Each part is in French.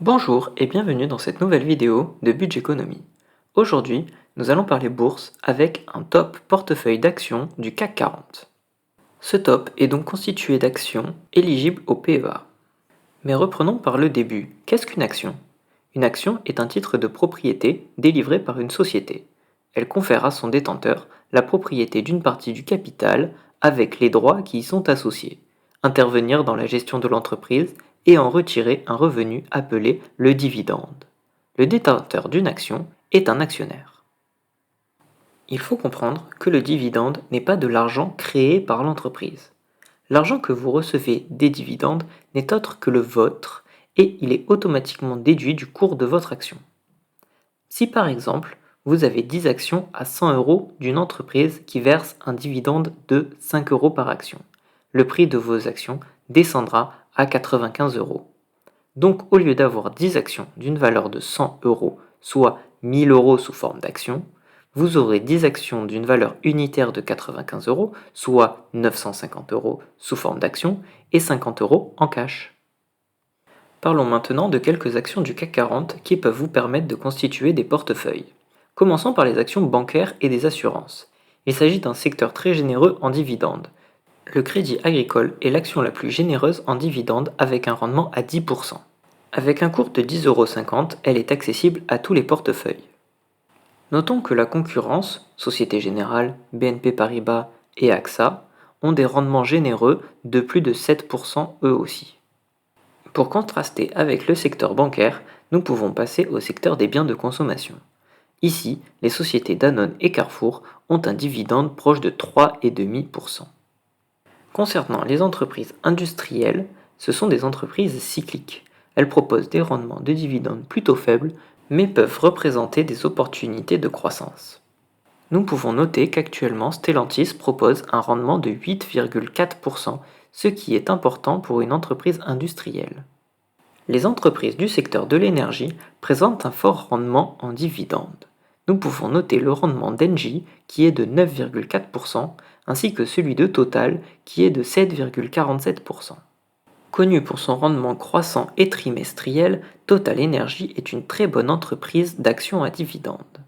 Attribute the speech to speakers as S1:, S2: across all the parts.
S1: Bonjour et bienvenue dans cette nouvelle vidéo de Budgeconomy. Aujourd'hui, nous allons parler bourse avec un top portefeuille d'actions du CAC 40. Ce top est donc constitué d'actions éligibles au PEA. Mais reprenons par le début. Qu'est-ce qu'une action? Une action est un titre de propriété délivré par une société. Elle confère à son détenteur la propriété d'une partie du capital avec les droits qui y sont associés, intervenir dans la gestion de l'entreprise et en retirer un revenu appelé le dividende. Le détenteur d'une action est un actionnaire. Il faut comprendre que le dividende n'est pas de l'argent créé par l'entreprise. L'argent que vous recevez des dividendes n'est autre que le vôtre et il est automatiquement déduit du cours de votre action. Si par exemple, vous avez 10 actions à 100 euros d'une entreprise qui verse un dividende de 5 euros par action, le prix de vos actions descendra à 95 euros. Donc au lieu d'avoir 10 actions d'une valeur de 100 euros, soit 1000 euros sous forme d'actions, vous aurez 10 actions d'une valeur unitaire de 95 euros, soit 950 euros sous forme d'actions, et 50 euros en cash. Parlons maintenant de quelques actions du CAC 40 qui peuvent vous permettre de constituer des portefeuilles. Commençons par les actions bancaires et des assurances. Il s'agit d'un secteur très généreux en dividendes. Le Crédit Agricole est l'action la plus généreuse en dividendes avec un rendement à 10%. Avec un cours de 10,50 €, elle est accessible à tous les portefeuilles. Notons que la concurrence, Société Générale, BNP Paribas et AXA, ont des rendements généreux de plus de 7% eux aussi. Pour contraster avec le secteur bancaire, nous pouvons passer au secteur des biens de consommation. Ici, les sociétés Danone et Carrefour ont un dividende proche de 3,5%. Concernant les entreprises industrielles, ce sont des entreprises cycliques. Elles proposent des rendements de dividendes plutôt faibles, mais peuvent représenter des opportunités de croissance. Nous pouvons noter qu'actuellement Stellantis propose un rendement de 8,4%, ce qui est important pour une entreprise industrielle. Les entreprises du secteur de l'énergie présentent un fort rendement en dividendes. Nous pouvons noter le rendement d'Engie qui est de 9,4% ainsi que celui de Total qui est de 7,47%. Connu pour son rendement croissant et trimestriel, Total Energy est une très bonne entreprise d'actions à dividendes.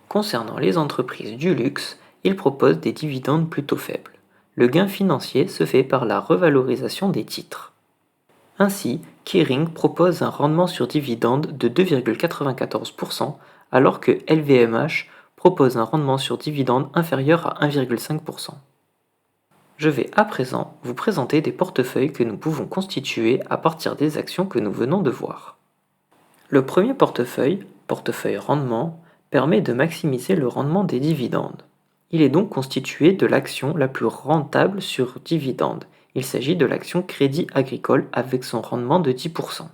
S1: Concernant les entreprises du luxe, ils proposent des dividendes plutôt faibles. Le gain financier se fait par la revalorisation des titres. Ainsi, Kering propose un rendement sur dividende de 2,94%, alors que LVMH propose un rendement sur dividende inférieur à 1,5%. Je vais à présent vous présenter des portefeuilles que nous pouvons constituer à partir des actions que nous venons de voir. Le premier portefeuille rendement, permet de maximiser le rendement des dividendes. Il est donc constitué de l'action la plus rentable sur dividende. Il s'agit de l'action Crédit Agricole avec son rendement de 10%.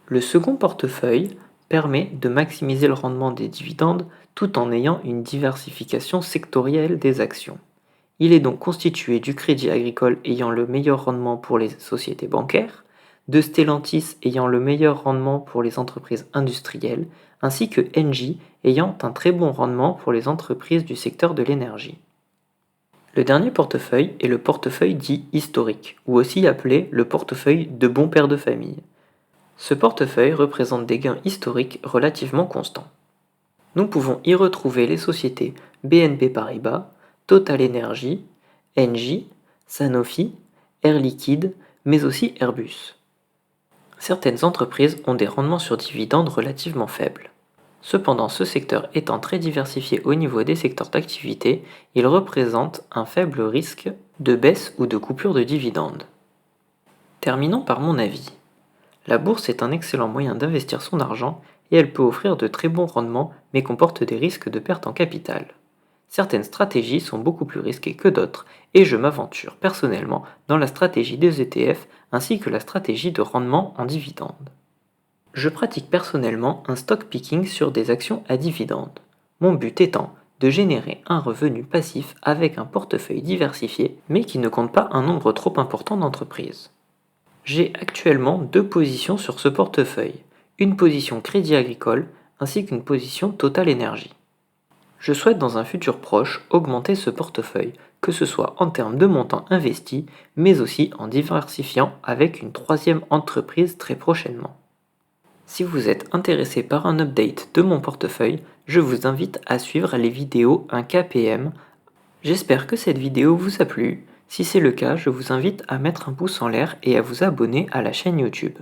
S1: Le second portefeuille permet de maximiser le rendement des dividendes tout en ayant une diversification sectorielle des actions. Il est donc constitué du Crédit Agricole ayant le meilleur rendement pour les sociétés bancaires, de Stellantis ayant le meilleur rendement pour les entreprises industrielles, ainsi que Engie ayant un très bon rendement pour les entreprises du secteur de l'énergie. Le dernier portefeuille est le portefeuille dit historique, ou aussi appelé le portefeuille de bon père de famille. Ce portefeuille représente des gains historiques relativement constants. Nous pouvons y retrouver les sociétés BNP Paribas, Total Energy, Engie, Sanofi, Air Liquide, mais aussi Airbus. Certaines entreprises ont des rendements sur dividendes relativement faibles. Cependant, ce secteur étant très diversifié au niveau des secteurs d'activité, il représente un faible risque de baisse ou de coupure de dividendes. Terminons par mon avis. La bourse est un excellent moyen d'investir son argent et elle peut offrir de très bons rendements mais comporte des risques de perte en capital. Certaines stratégies sont beaucoup plus risquées que d'autres et je m'aventure personnellement dans la stratégie des ETF ainsi que la stratégie de rendement en dividendes. Je pratique personnellement un stock picking sur des actions à dividendes. Mon but étant de générer un revenu passif avec un portefeuille diversifié mais qui ne compte pas un nombre trop important d'entreprises. J'ai actuellement deux positions sur ce portefeuille, une position Crédit Agricole ainsi qu'une position Total Energy. Je souhaite dans un futur proche augmenter ce portefeuille, que ce soit en termes de montant investi, mais aussi en diversifiant avec une troisième entreprise très prochainement. Si vous êtes intéressé par un update de mon portefeuille, je vous invite à suivre les vidéos 1KPM. J'espère que cette vidéo vous a plu. Si c'est le cas, je vous invite à mettre un pouce en l'air et à vous abonner à la chaîne YouTube.